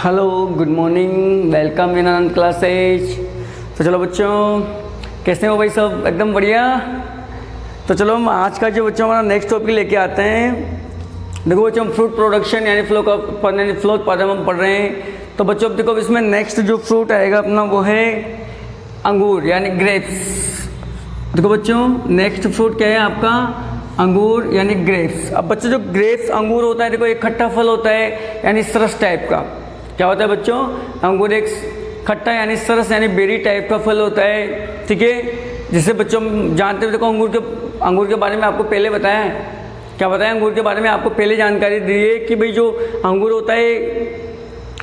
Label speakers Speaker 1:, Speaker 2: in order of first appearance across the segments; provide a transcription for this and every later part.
Speaker 1: Hello, good morning, welcome in Anant classes. तो चलो बच्चों, कैसे हो भाई सब? एकदम बढ़िया। तो चलो हम आज का जो बच्चों हमारा नेक्स्ट टॉपिक लेके आते हैं। देखो बच्चों, हम फ्रूट प्रोडक्शन यानी फ्लो उत्पादन हम पढ़ रहे हैं। तो बच्चों अब देखो, इसमें नेक्स्ट जो फ्रूट आएगा अपना वो है अंगूर यानी ग्रेप्स। देखो बच्चों, नेक्स्ट फ्रूट क्या है आपका? अंगूर यानी ग्रेप्स। अब बच्चों, जो ग्रेप्स अंगूर होता है, देखो एक खट्टा फल होता है यानी सरस टाइप का। क्या होता है बच्चों? अंगूर एक खट्टा यानी सरस यानी बेरी टाइप का फल होता है, ठीक है। जिसे बच्चों हम जानते हैं। देखो अंगूर के बारे में आपको पहले बताया है। क्या बताया अंगूर के बारे में? आपको पहले जानकारी दी है कि भाई जो अंगूर होता है,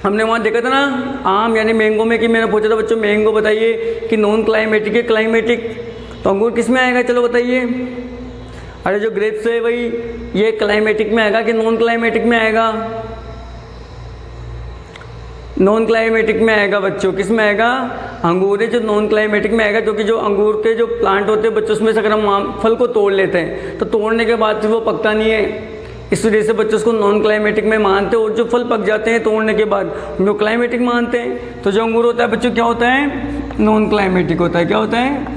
Speaker 1: हमने वहाँ देखा था ना आम यानी मैंगो में, कि मैंने पूछा था बच्चों मैंगो बताइए कि नॉन क्लाइमेटिक है क्लाइमेटिक। तो अंगूर किस में आएगा? चलो बताइए। अरे जो ग्रेप्स है भाई, ये क्लाइमेटिक में आएगा कि नॉन क्लाइमेटिक में आएगा? नॉन क्लाइमेटिक में आएगा बच्चों। किस में आएगा? अंगूर है जो नॉन क्लाइमेटिक में आएगा, क्योंकि जो अंगूर के जो प्लांट होते हैं बच्चों, उसमें से अगर हम फल को तोड़ लेते हैं तो तोड़ने के बाद फिर वो पकता नहीं है। इस वजह से बच्चों उसको नॉन क्लाइमेटिक में मानते हैं, और जो फल पक जाते हैं तोड़ने के बाद उनको क्लाइमेटिक मानते हैं। तो जो अंगूर होता है बच्चों, क्या होता है? नॉन क्लाइमेटिक होता है। क्या होता है?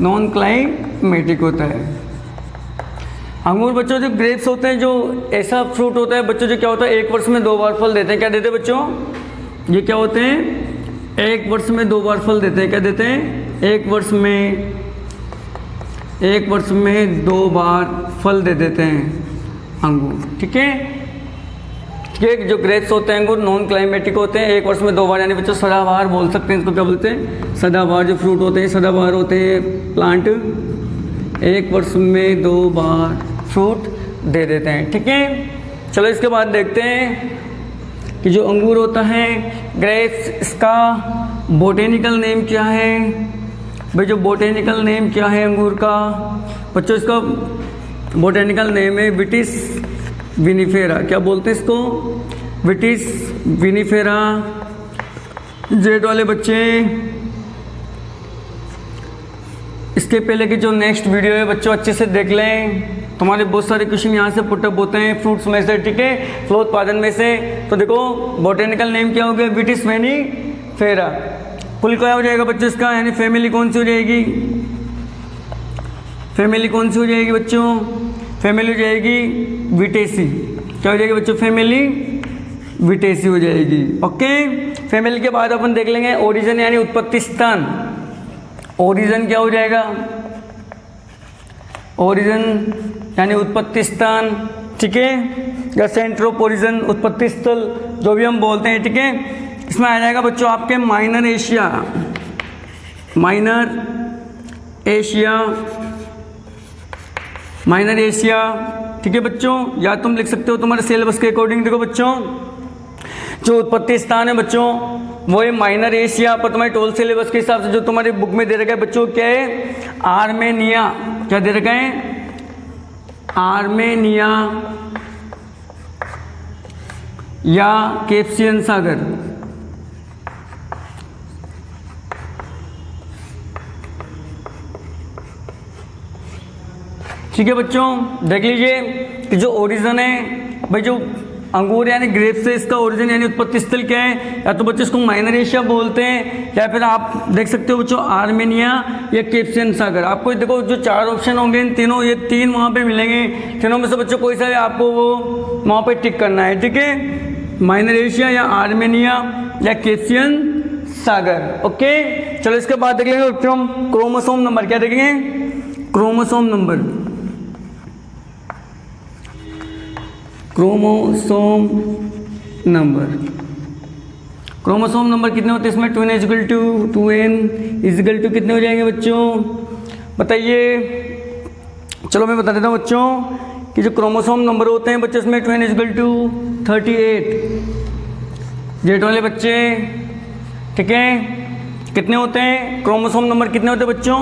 Speaker 1: नॉन क्लाइमेटिक होता है अंगूर। बच्चों जो ग्रेप्स होते हैं, जो ऐसा फ्रूट होता है बच्चों, जो क्या होता है एक वर्ष में 2 बार फल देते हैं। क्या देते हैं बच्चों? ये क्या होते हैं? एक वर्ष में 2 बार फल देते हैं। क्या देते हैं? एक वर्ष में 2 बार फल दे देते हैं अंगूर, ठीक है। जो ग्रेप्स होते हैं अंगूर नॉन क्लाइमेटिक होते हैं, एक वर्ष में 2 बार यानी बच्चों सदाबहार बोल सकते हैं इसको। क्या बोलते हैं? सदाबहार। जो फ्रूट होते हैं सदाबहार होते हैं प्लांट, एक वर्ष में 2 बार फ्रूट दे देते हैं, ठीक है। चलो इसके बाद देखते हैं कि जो अंगूर होता है ग्रेप्स, इसका बोटेनिकल नेम क्या है भाई? जो बोटेनिकल नेम क्या है अंगूर का बच्चों? इसका बोटेनिकल नेम है विटिस विनिफेरा। क्या बोलते हैं इसको? विटिस विनिफेरा। जेड वाले बच्चे, इसके पहले की जो नेक्स्ट वीडियो है बच्चों अच्छे से देख लें। तुम्हारे बहुत सारे क्वेश्चन यहाँ से पुटअप होते हैं फ्रूट्स में से, ठीक है, फ्लो उत्पादन में से। तो देखो बोटेनिकल नेम क्या हो गया? विटिस विनिफेरा। कुल क्या हो जाएगा बच्चों इसका? यानी फैमिली कौन सी हो जाएगी? फैमिली कौन सी हो जाएगी बच्चों? फैमिली हो जाएगी विटेसी। क्या हो जाएगी बच्चों? फैमिली विटेसी हो जाएगी, ओके। फैमिली के बाद अपन देख लेंगे ओरिजिन यानी उत्पत्ति स्थान। ओरिजिन क्या हो जाएगा? ओरिजिन यानी उत्पत्ति स्थान, ठीक है, या सेंटर ऑफ ओरिजिन, उत्पत्ति स्थल, जो भी हम बोलते हैं, ठीक है। इसमें आ जाएगा बच्चों आपके माइनर एशिया, ठीक है बच्चों। या तुम लिख सकते हो तुम्हारे सिलेबस के अकॉर्डिंग। देखो बच्चों, जो उत्पत्ति स्थान है बच्चों वो है माइनर एशिया। पर तुम्हारे टोल सिलेबस के हिसाब से जो तुम्हारी बुक में दे रखा है बच्चों, क्या है? आर्मेनिया। क्या दे रखा है? आर्मेनिया या कैस्पियन सागर। ठीक है बच्चों, देख लीजिए कि जो ओरिजिन है भाई, जो अंगूर यानी ग्रेप्स है, इसका ओरिजिन यानी उत्पत्ति स्थल क्या है? या तो बच्चों इसको माइनर एशिया बोलते हैं, या फिर आप देख सकते हो बच्चों आर्मेनिया या कैस्पियन सागर। आपको देखो जो 4 ऑप्शन होंगे, इन तीनों, ये 3 वहाँ पे मिलेंगे। तीनों में से बच्चों कोई सा आपको वो वहाँ पे टिक करना है, ठीक है। माइनर एशिया या आर्मेनिया या कैस्पियन सागर, ओके। चलो इसके बाद देख लेंगे बच्चों क्रोमोसोम नंबर। क्या देखेंगे? Chromosome number. क्रोमोसोम नंबर कितने होते हैं इसमें? 2n is equal to 2n is equal to कितने हो जाएंगे बच्चों? बताइए। चलो मैं बता देता हूँ बच्चों कि जो क्रोमोसोम नंबर होते हैं बच्चों, इसमें 2n इजिकल टू 38। जेड वाले बच्चे, ठीक है, कितने होते हैं क्रोमोसोम नंबर? कितने होते हैं बच्चों?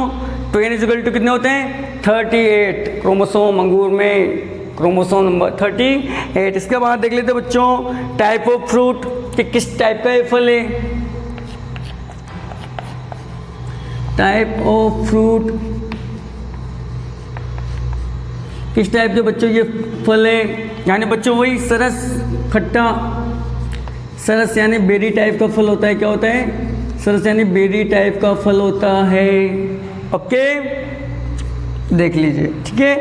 Speaker 1: 2n इजिकल टू कितने होते हैं? 38 क्रोमोसोम अंगूर में, क्रोमोसोम नंबर 38। इसके बाद देख लेते बच्चों टाइप ऑफ फ्रूट, कि किस टाइप का ये फल है। टाइप ऑफ फ्रूट, किस टाइप के बच्चों ये फल है? यानी बच्चों वही सरस खट्टा सरस यानी बेरी टाइप का फल होता है। क्या होता है? सरस यानी बेरी टाइप का फल होता है। ओके, देख लीजिए। ठीक है,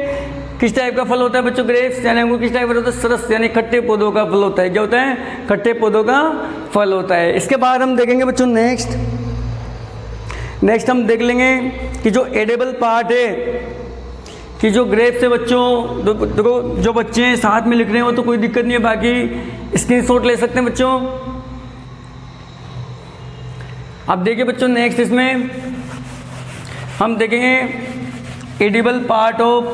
Speaker 1: किस टाइप का फल होता है बच्चों? ग्रेप्स यानी अंगूर किस टाइप का होता है? सरस यानी खट्टे पौधों का फल होता है। क्या होता है? खट्टे पौधों का फल होता है। इसके बाद हम देखेंगे बच्चों नेक्स्ट हम देख लेंगे कि जो एडेबल पार्ट है कि जो ग्रेप्स है बच्चों, देखो जो बच्चे साथ में लिख रहे हो तो कोई दिक्कत नहीं है, बाकी स्क्रीनशॉट ले सकते हैं बच्चों। अब देखिए बच्चों नेक्स्ट इसमें हम देखेंगे एडिबल पार्ट ऑफ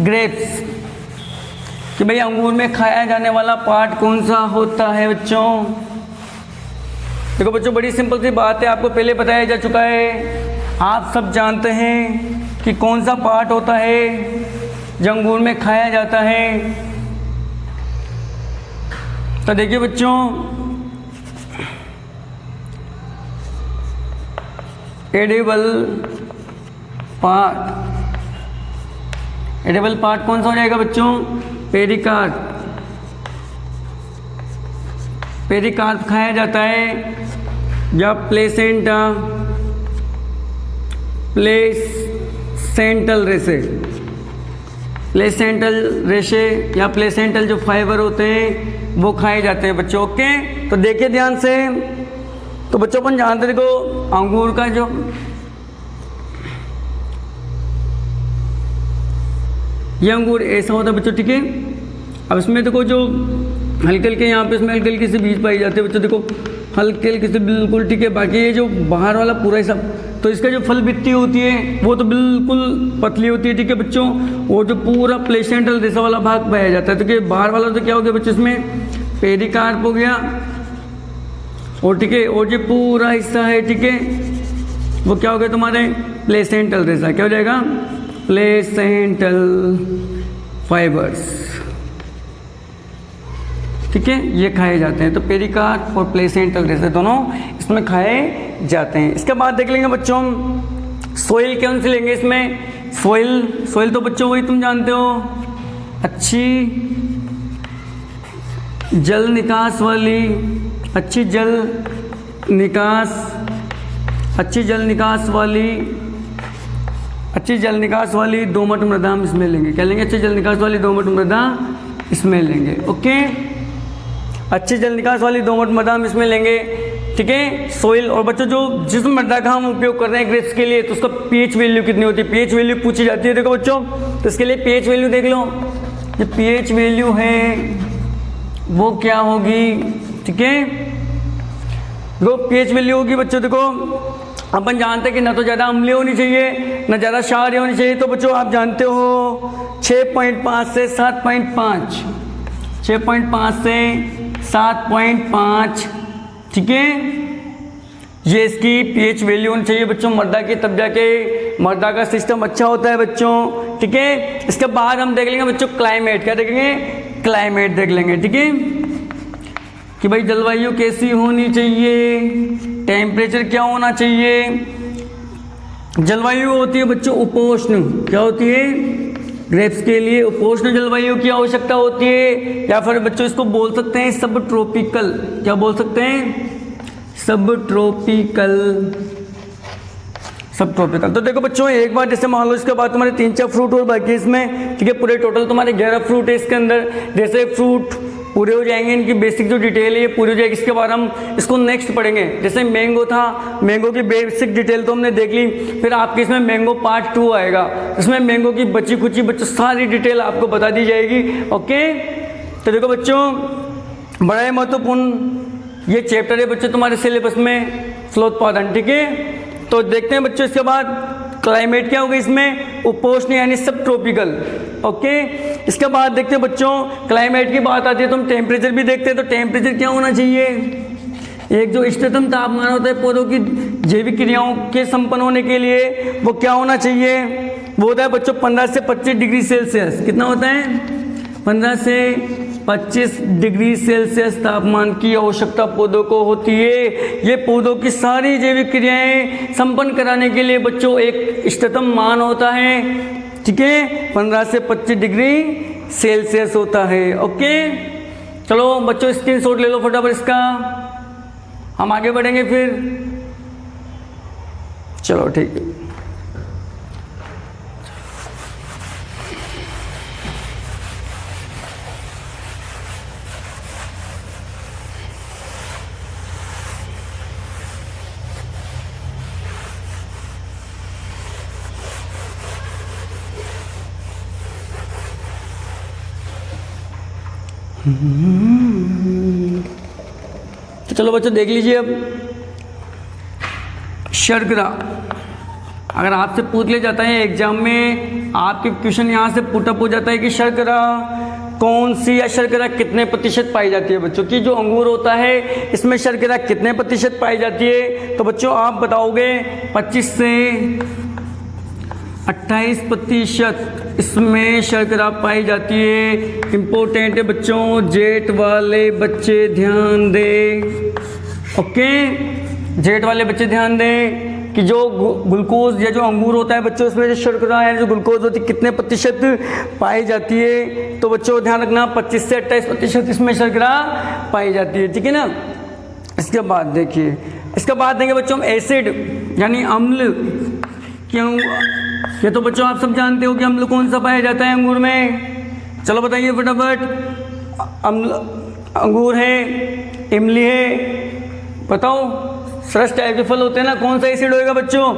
Speaker 1: ग्रेप्स कि भाई अंगूर में खाया जाने वाला पार्ट कौन सा होता है बच्चों। देखो बच्चों बड़ी सिंपल सी बात है, आपको पहले बताया जा चुका है, आप सब जानते हैं कि कौन सा पार्ट होता है जो अंगूर में खाया जाता है। तो देखिए बच्चों एडिबल पार्ट कौन सा हो जाएगा बच्चों? पेरिकार्प खाया जाता है, या प्लेसेंटल रेशे या प्लेसेंटल जो फाइबर होते हैं वो खाए जाते हैं बच्चों। ओके, तो देखिए ध्यान से। तो बच्चों अपन जानते देखो अंगूर का जो ये अंगूर ऐसा होता है बच्चों। ठीक है, अब इसमें देखो जो हल्के हल्के यहाँ पे इसमें हल्के हल्के से बीज पाई जाते हैं बच्चों। देखो हल्के हल्के से बिल्कुल। ठीक है, बाकी ये जो बाहर वाला पूरा हिस्सा, तो इसका जो फल बित्ती होती है वो तो बिल्कुल पतली होती है। ठीक है बच्चों, वो जो पूरा प्लेसेंटल रेशा वाला भाग पाया जाता है। तो कि बाहर वाला तो क्या हो गया बच्चों? इसमें पेरिकार्प हो गया, और ठीक है, और जो पूरा हिस्सा है ठीक है वो क्या हो गया तुम्हारे? प्लेसेंटल रेशा। क्या हो जाएगा? Placental fibres. ठीक है, ये खाए जाते हैं। तो पेरिकार्प और प्लेसेंटल रेशा दोनों इसमें खाए जाते हैं। इसके बाद देख लेंगे बच्चों सोइल कौन सी लेंगे इसमें? सोइल तो बच्चों वही तुम जानते हो, अच्छी जल निकास वाली दोमट मृदा हम इसमें लेंगे। क्या लेंगे? अच्छी जल निकास वाली दोमट मृदा इसमें लेंगे। ओके, अच्छी जल निकास वाली दोमट मृदा हम इसमें लेंगे। ठीक है, सोइल। और बच्चों जो जिस मृदा का हम उपयोग कर रहे हैं ग्रेप्स के लिए, तो उसका पीएच वैल्यू कितनी होती है? पीएच वैल्यू पूछी जाती है। देखो बच्चों, तो इसके लिए पीएच वैल्यू देख लो। जो पीएच वैल्यू है वो क्या होगी? ठीक है, वो पीएच वैल्यू होगी बच्चों। देखो अपन जानते हैं कि ना तो ज़्यादा अम्लीय होनी चाहिए ना ज़्यादा क्षारीय होनी चाहिए। तो बच्चों आप जानते हो 6.5 से 7.5, 6.5 से 7.5। ठीक है, ये इसकी पीएच वैल्यू होनी चाहिए बच्चों मृदा की, तब जाके मृदा का सिस्टम अच्छा होता है बच्चों। ठीक है, इसके बाद हम देख लेंगे बच्चों क्लाइमेट। क्या देखेंगे? क्लाइमेट देख लेंगे। ठीक है, कि भाई जलवायु कैसी होनी चाहिए, टेम्परेचर क्या होना चाहिए। जलवायु होती है बच्चों उपोष्ण। क्या होती है? ग्रेप्स के लिए उपोष्ण जलवायु की आवश्यकता होती है, या फिर बच्चों इसको बोल सकते हैं सब ट्रॉपिकल। क्या बोल सकते हैं? सब ट्रॉपिकल। तो देखो बच्चों एक बार जैसे मान लो इसके बाद तुम्हारे 3-4 फ्रूट और बाकी इसमें। ठीक है, पूरे टोटल तुम्हारे 11 फ्रूट है इसके अंदर। जैसे फ्रूट पूरे हो जाएंगे, इनकी बेसिक जो डिटेल है ये पूरी हो जाएगी। इसके बाद हम इसको नेक्स्ट पढ़ेंगे। जैसे मैंगो था, मैंगो की बेसिक डिटेल तो हमने देख ली, फिर आपके इसमें मैंगो पार्ट 2 आएगा। इसमें मैंगो की बची कुची बच्चों सारी डिटेल आपको बता दी जाएगी। ओके, तो देखो बच्चों बड़ा ही महत्वपूर्ण ये चैप्टर है बच्चों तुम्हारे सिलेबस में, फलोत्पादन। ठीक है, तो देखते हैं बच्चों इसके बाद क्लाइमेट क्या होगा इसमें? उपोष्ण यानी सब ट्रॉपिकल। ओके, इसके बाद देखते हैं बच्चों क्लाइमेट की बात आती है तो हम टेम्परेचर भी देखते हैं। तो टेम्परेचर क्या होना चाहिए? एक जो इष्टतम तापमान होता है पौधों की जैविक क्रियाओं के संपन्न होने के लिए वो क्या होना चाहिए? वो होता है बच्चों 15 से 25 डिग्री सेल्सियस। कितना होता है? 15 से 25 डिग्री सेल्सियस तापमान की आवश्यकता पौधों को होती है। ये पौधों की सारी जैविक क्रियाएं संपन्न कराने के लिए बच्चों एक इष्टतम मान होता है। ठीक है, 15 से 25 डिग्री सेल्सियस होता है। ओके, चलो बच्चों स्क्रीनशॉट ले लो फटाफट इसका, हम आगे बढ़ेंगे फिर। चलो ठीक है। तो चलो बच्चों देख लीजिए अब शर्करा। अगर आपसे पूछ लिया जाता है एग्जाम में, आपके क्वेश्चन यहाँ से पुटअप हो जाता है कि शर्करा कौन सी या शर्करा कितने प्रतिशत पाई जाती है बच्चों, कि जो अंगूर होता है इसमें शर्करा कितने प्रतिशत पाई जाती है, तो बच्चों आप बताओगे 25 से 28% इसमें शर्करा पाई जाती है। इम्पोर्टेंट है बच्चों, जेट वाले बच्चे ध्यान दें। ओके, जेट वाले बच्चे ध्यान दें कि जो ग्लूकोज या जो अंगूर होता है बच्चों, उसमें जो शर्करा है, जो ग्लूकोज होती है कितने प्रतिशत पाई जाती है। तो बच्चों ध्यान रखना 25 से 28% इसमें शर्करा पाई जाती है, ठीक है ना। इसके बाद देखिए, इसके बाद देंगे बच्चों हम एसिड यानी अम्ल। क्यों, ये तो बच्चों आप सब जानते हो कि अम्ल कौन सा पाया जाता है अंगूर में। चलो बताइए फटाफट। अम्ल अंगूर है, इमली है, बताओ। सरस टाइप के फल होते हैं ना, कौन सा एसिड होएगा बच्चों?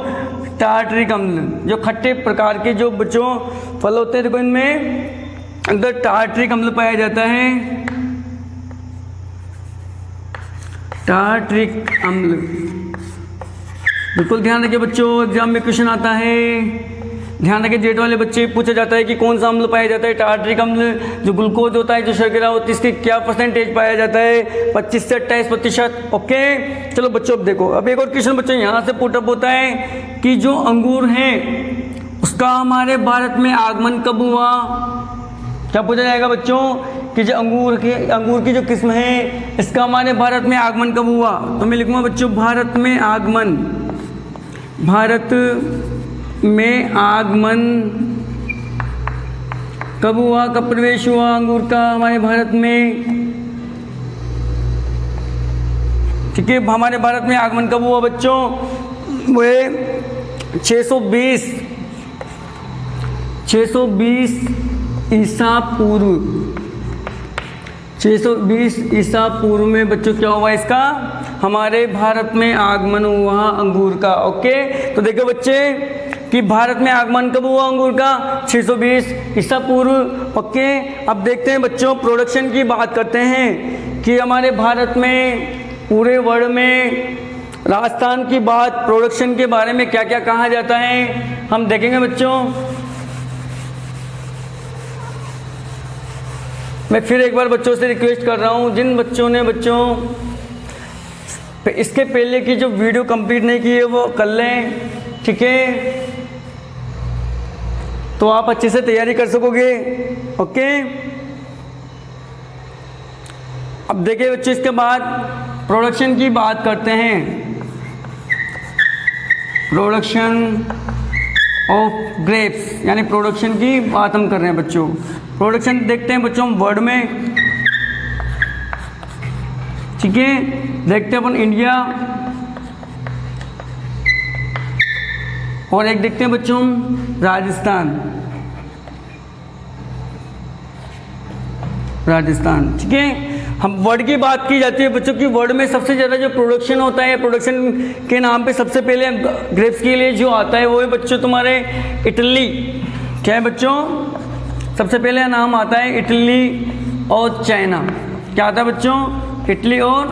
Speaker 1: टार्टरिक अम्ल। जो खट्टे प्रकार के जो बच्चों फल होते हैं, देखो इनमें अंदर टार्टरिक अम्ल पाया जाता है। टार्टरिक अम्ल, बिल्कुल ध्यान रखिए बच्चों, एग्जाम में क्वेश्चन आता है। ध्यान रखिए, जेट वाले बच्चे पूछा जाता है कि कौन सा अम्ल पाया जाता है? टार्टरिक अम्ल। जो ग्लूकोज होता है, जो शर्करा होती है, इसकी क्या परसेंटेज पाया जाता है? 25 से 28%। ओके, चलो बच्चों अब देखो, अब एक और क्वेश्चन बच्चों यहाँ से पुटअप होता है कि जो अंगूर है उसका हमारे भारत में आगमन कब हुआ? क्या पूछा जाएगा बच्चों कि जो अंगूर की जो किस्म है, इसका हमारे भारत में आगमन कब हुआ? तो मैं लिखूंगा बच्चों भारत में आगमन। भारत में आगमन कब हुआ, कब प्रवेश हुआ अंगूर का हमारे भारत में? ठीक है, हमारे भारत में आगमन कब हुआ बच्चों? वो 620 ईसा पूर्व। 620 ईसा पूर्व में बच्चों क्या हुआ इसका? हमारे भारत में आगमन हुआ अंगूर का। ओके, तो देखो बच्चे कि भारत में आगमन कब हुआ अंगूर का? 620 ईसा पूर्व। ओके, अब देखते हैं बच्चों, प्रोडक्शन की बात करते हैं कि हमारे भारत में, पूरे वर्ल्ड में राजस्थान की बात, प्रोडक्शन के बारे में क्या क्या कहा जाता है हम देखेंगे बच्चों। मैं फिर एक बार बच्चों से रिक्वेस्ट कर रहा हूँ, जिन बच्चों ने इसके पहले की जो वीडियो कंप्लीट नहीं की है वो कर लें, ठीक है, तो आप अच्छे से तैयारी कर सकोगे। ओके, अब देखिए बच्चों, इसके बाद प्रोडक्शन की बात करते हैं। प्रोडक्शन ऑफ ग्रेप्स यानी प्रोडक्शन की बात हम कर रहे हैं बच्चों। प्रोडक्शन देखते हैं बच्चों वर्ल्ड में, ठीक है। देखते हैं अपन इंडिया, और एक देखते हैं बच्चों राजस्थान। ठीक है, हम वर्ल्ड की बात की जाती है बच्चों की। वर्ल्ड में सबसे ज़्यादा जो प्रोडक्शन होता है, प्रोडक्शन के नाम पे सबसे पहले ग्रेप्स के लिए जो आता है वो है बच्चों तुम्हारे इटली। क्या है बच्चों? सबसे पहले नाम आता है इटली और चाइना। क्या आता है बच्चों? इटली और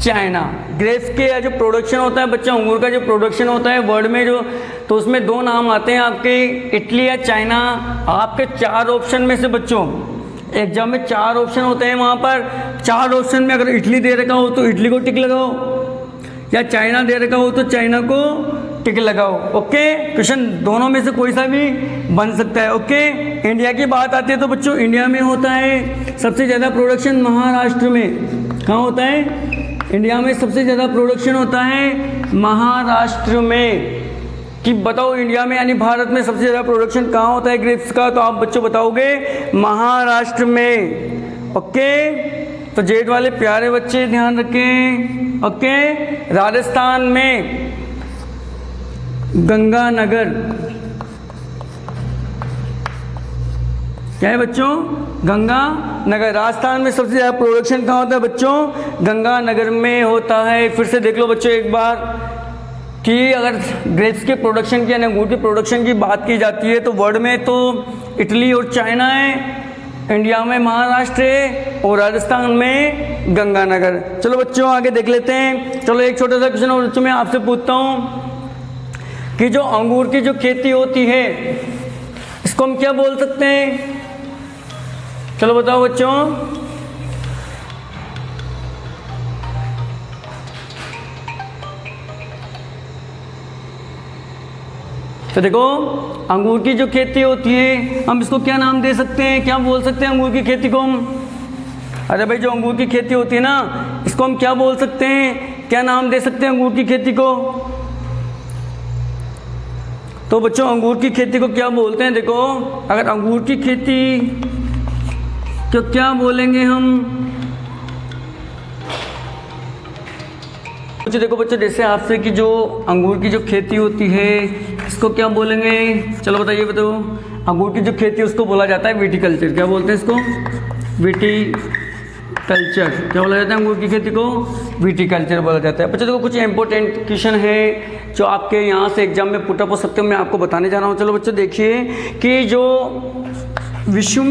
Speaker 1: चाइना। ग्रेप्स के जो प्रोडक्शन होता है बच्चों, अंगूर का जो प्रोडक्शन होता है वर्ल्ड में जो, तो उसमें दो नाम आते हैं आपके, इटली या चाइना। आपके 4 ऑप्शन में से बच्चों, एग्जाम में 4 ऑप्शन होते हैं, वहाँ पर 4 ऑप्शन में अगर इटली दे रखा हो तो इटली को टिक लगाओ, या चाइना दे रखा हो तो चाइना को टिक लगाओ। ओके, क्वेश्चन दोनों में से कोई सा भी बन सकता है। ओके, इंडिया की बात आती है तो बच्चों इंडिया में होता है सबसे ज़्यादा प्रोडक्शन महाराष्ट्र में। कहाँ होता है? इंडिया में सबसे ज़्यादा प्रोडक्शन होता है महाराष्ट्र में। कि बताओ इंडिया में यानी भारत में सबसे ज़्यादा प्रोडक्शन कहाँ होता है ग्रेप्स का? तो आप बच्चों बताओगे महाराष्ट्र में। ओके, तो जेठ वाले प्यारे बच्चे ध्यान रखें। ओके, राजस्थान में गंगानगर, क्या है बच्चों? गंगानगर। राजस्थान में सबसे ज़्यादा प्रोडक्शन कहाँ होता है बच्चों? गंगानगर में होता है। फिर से देख लो बच्चों एक बार कि अगर ग्रेप्स के प्रोडक्शन की, अंगूर के प्रोडक्शन की बात की जाती है तो वर्ल्ड में तो इटली और चाइना है, इंडिया में महाराष्ट्र है और राजस्थान में गंगानगर। चलो बच्चों आगे देख लेते हैं। चलो एक छोटा सा क्वेश्चन और बच्चों मैं आपसे पूछता हूँ कि जो अंगूर की जो खेती होती है इसको हम क्या बोल सकते हैं? चलो बताओ बच्चों। तो देखो अंगूर की जो खेती होती है हम इसको क्या नाम दे सकते हैं, क्या बोल सकते हैं अंगूर की खेती को हम? अरे भाई जो अंगूर की खेती होती है ना इसको हम क्या बोल सकते हैं, क्या नाम दे सकते हैं अंगूर की खेती को? तो बच्चों अंगूर की खेती को क्या बोलते हैं? देखो अगर अंगूर की खेती तो क्या बोलेंगे हम? देखो बच्चों जैसे आपसे कि जो अंगूर की जो खेती होती है इसको क्या बोलेंगे? चलो बताइए, बताओ। अंगूर की जो खेती है उसको बोला जाता है विटीकल्चर। क्या बोलते हैं इसको? विटीकल्चर। क्या बोला जाता है अंगूर की खेती को? विटीकल्चर बोला जाता है। बच्चों देखो कुछ इंपॉर्टेंट क्वेश्चन है जो आपके यहाँ से एग्जाम में पुट अप हो सकते हैं, मैं आपको बताने जा रहा हूँ। चलो बच्चों देखिए कि जो विश्व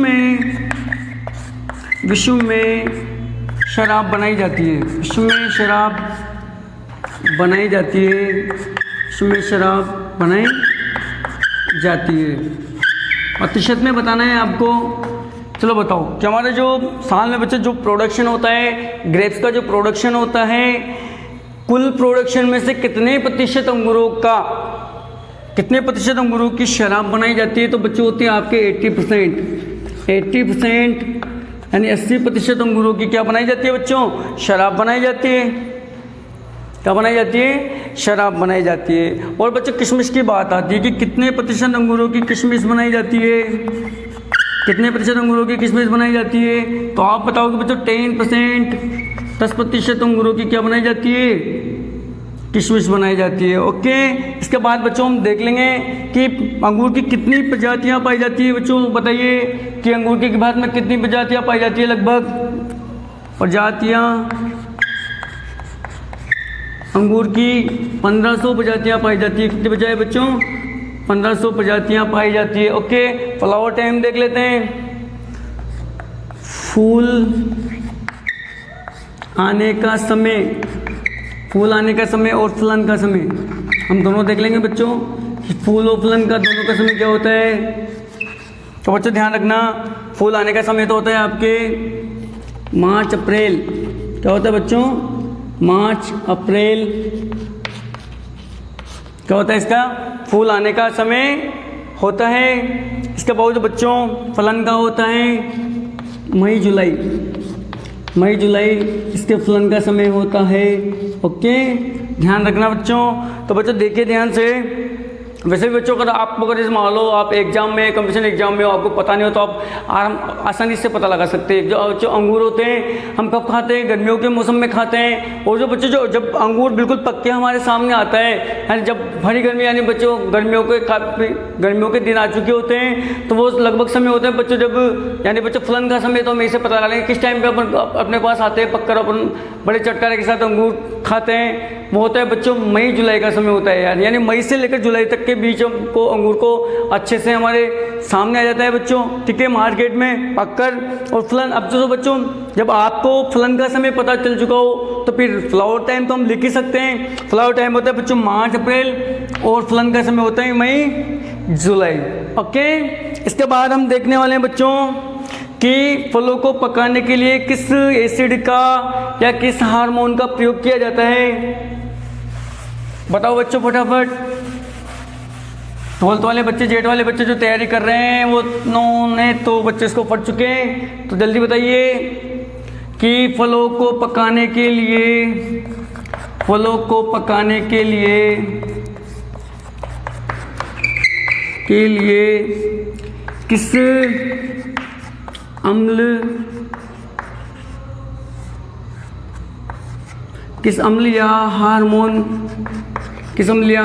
Speaker 1: में शराब बनाई जाती है, विश्व में शराब बनाई जाती है, विश्व में शराब बनाई जाती है, प्रतिशत में बताना है आपको। चलो बताओ कि हमारे जो साल में बच्चे जो प्रोडक्शन होता है ग्रेप्स का, जो प्रोडक्शन होता है कुल प्रोडक्शन में से कितने प्रतिशत अंगूरों की शराब बनाई जाती है? तो बच्चे होते हैं आपके 80% यानी 80% अंगूरों की क्या बनाई जाती है बच्चों? शराब बनाई जाती है। क्या बनाई जाती है? शराब बनाई जाती है। और बच्चों किशमिश की बात आती है कि कितने प्रतिशत अंगूरों की किशमिश बनाई जाती है? कितने प्रतिशत अंगूरों की किशमिश बनाई जाती है? तो आप बताओगे बच्चों 10%, 10% अंगूरों की क्या बनाई जाती है? किशमिश बनाई जाती है। ओके, इसके बाद बच्चों हम देख लेंगे कि अंगूर की कितनी प्रजातियां पाई जाती है। बच्चों बताइए कि अंगूर के बाद में कितनी प्रजातियां पाई जाती है? लगभग प्रजातियां अंगूर की 1500 प्रजातियां पाई जाती है। कितनी बजाय बच्चों? 1500 प्रजातियां पाई जाती है। ओके, फ्लावर टाइम देख लेते हैं। फूल आने का समय, फूल आने का समय और फलन का समय हम दोनों देख लेंगे बच्चों कि फूल और फलन का दोनों का समय क्या होता है। तो बच्चों ध्यान रखना, फूल आने का समय तो होता है आपके मार्च अप्रैल। क्या होता है बच्चों? मार्च अप्रैल। क्या होता है इसका? फूल आने का समय होता है। इसके बाद बच्चों फलन का होता है मई जुलाई इसके फलन का समय होता है। ओके, ध्यान रखना बच्चों। तो बच्चों देखिए ध्यान से, वैसे भी बच्चों अगर इस मान लो आप एग्जाम में, कंपटीशन एग्जाम में आपको पता नहीं हो तो आप आसानी से पता लगा सकते हैं। जो अंगूर होते हैं हम कब खाते हैं? गर्मियों के मौसम में खाते हैं। और जो बच्चे जब अंगूर बिल्कुल पक्के हमारे सामने आता है, यानी जब भरी गर्मी, यानी बच्चों गर्मियों के दिन आ चुके होते हैं तो वो लगभग समय होते हैं बच्चों जब, यानी बच्चों फलन का समय तो हम ऐसे पता लगा लेंगे किस टाइम पे अपन अपने पास आते हैं पककर अपन बड़े चटकारे के साथ अंगूर खाते हैं। वो होता है बच्चों मई जुलाई का समय होता है, यानी मई से लेकर जुलाई तक के बीच को अंगूर को अच्छे से हमारे सामने आ जाता है बच्चों। ठीक है, मार्केट में पककर। और फलन, अब तो बच्चों जब आपको फलन का समय पता चल चुका हो तो फिर फ्लावर टाइम तो हम लिख ही सकते हैं। फ्लावर टाइम होता है बच्चों मार्च अप्रैल और फलन का समय होता है मई जुलाई। ओके, इसके बाद हम देखने वाले हैं बच्चों कि फलों को पकाने के लिए किस एसिड का या किस हार्मोन का प्रयोग किया जाता है? बताओ बच्चों फटाफट। 12th वाले बच्चे, जेठ वाले बच्चे जो तैयारी कर रहे हैं वो उन्होंने तो बच्चे इसको पढ़ चुके हैं, तो जल्दी बताइए कि फलों को पकाने के लिए किस अम्ल किस अम्ल या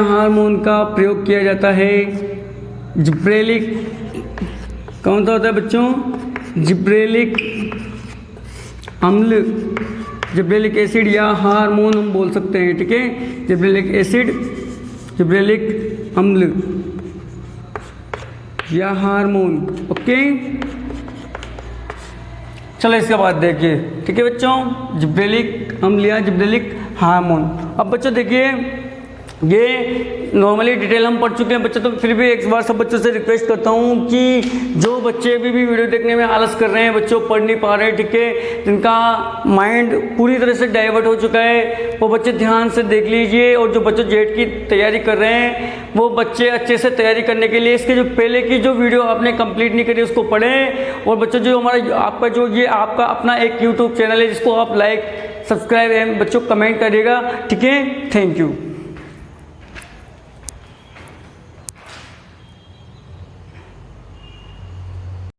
Speaker 1: हार्मोन का प्रयोग किया जाता है? जिब्रेलिक। कौन सा होता है बच्चों? जिब्रेलिक अम्ल, जिब्रेलिक एसिड या हार्मोन हम बोल सकते हैं, ठीक है। जिब्रेलिक एसिड, जिब्रेलिक अम्ल या हार्मोन। ओके, चलो इसके बाद देखिए, ठीक है बच्चों, जिब्रेलिक अम्ल या जिब्रेलिक हार्मोन। अब बच्चों देखिए, ये नॉर्मली डिटेल हम पढ़ चुके हैं बच्चों, तो फिर भी एक बार सब बच्चों से रिक्वेस्ट करता हूँ कि जो बच्चे अभी भी वीडियो देखने में आलस कर रहे हैं, बच्चों पढ़ नहीं पा रहे हैं, ठीक है, जिनका माइंड पूरी तरह से डाइवर्ट हो चुका है, वो बच्चे ध्यान से देख लीजिए। और जो बच्चे जेट की तैयारी कर रहे हैं, वो बच्चे अच्छे से तैयारी करने के लिए इसके जो पहले की जो वीडियो आपने कंप्लीट नहीं करी उसको पढ़ें। और बच्चों जो हमारा आपका जो ये आपका अपना एक यूट्यूब चैनल है, जिसको आप लाइक सब्सक्राइब बच्चों कमेंट करिएगा, ठीक है। Thank you.